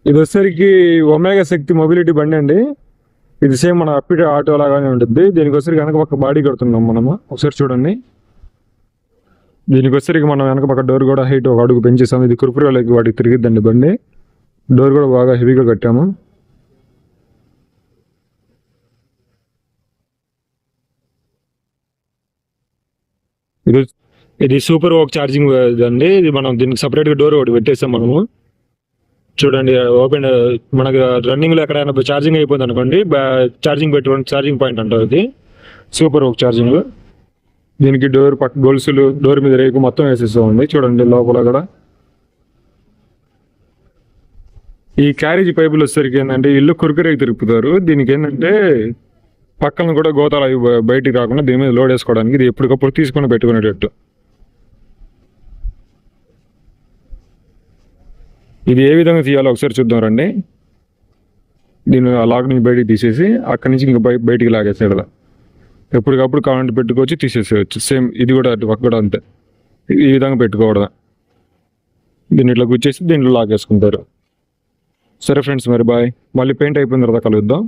ఇది వచ్చేసరికి ఒమేగా శక్తి మొబిలిటీ బండి అండి. ఇది సేమ్ మన అప్పిట ఆటో లాగానే ఉంటుంది. దీనికి వచ్చేసరికి వెనక పక్క బాడీ కడుతున్నాం మనము. ఒకసారి చూడండి. దీనికి వచ్చేసరికి మనం వెనక పక్క డోర్ కూడా హైట్ ఒక అడుగు పెంచేసాము. ఇది కురుపురాలకి వాటికి తిరిగిద్దండి బండి. డోర్ కూడా బాగా హెవీగా కట్టాము. ఇది సూపర్ వాక్ ఛార్జింగ్ అండి. ఇది మనం దీనికి సపరేట్గా డోర్ ఒకటి పెట్టేసాం మనము. చూడండి ఓపెన్ మనకు రన్నింగ్ లో ఎక్కడైనా ఛార్జింగ్ అయిపోయింది అనుకోండి, ఛార్జింగ్ పెట్టుకోండి, ఛార్జింగ్ పాయింట్ అంటారు. ఇది సూపర్ ఒక ఛార్జింగ్. దీనికి డోర్ పక్క గొలుసులు, డోర్ మీద రేకు మొత్తం వేసేస్తామండి. చూడండి లోపల కూడా ఈ క్యారేజీ పైపులు వచ్చేసరికి ఏంటంటే ఇల్లు కురుకురేకి తిరుపుతారు. దీనికి ఏంటంటే పక్కన కూడా గోతాలు అవి బయటికి రాకుండా దీని మీద లోడ్ వేసుకోవడానికి ఇది ఎప్పటికప్పుడు తీసుకొని పెట్టుకునేటట్టు. ఇది ఏ విధంగా తీయాలో ఒకసారి చూద్దాం రండి. దీన్ని ఆ లాక్ నుంచి బయటికి తీసేసి అక్కడి నుంచి ఇంకా బయటికి లాగేసాడు. ఎప్పటికప్పుడు కావాలంటే పెట్టుకోవచ్చు, తీసేసేయచ్చు. సేమ్ ఇది కూడా ఒక కూడా అంతే. ఈ విధంగా పెట్టుకోవడం. దీన్ని ఇట్లా గుచ్చేసి దీంట్లో లాగేసుకుంటారు. సరే ఫ్రెండ్స్, మరి బాయ్. మళ్ళీ పెయింట్ అయిపోయిన తర్వాత కలుద్దాం.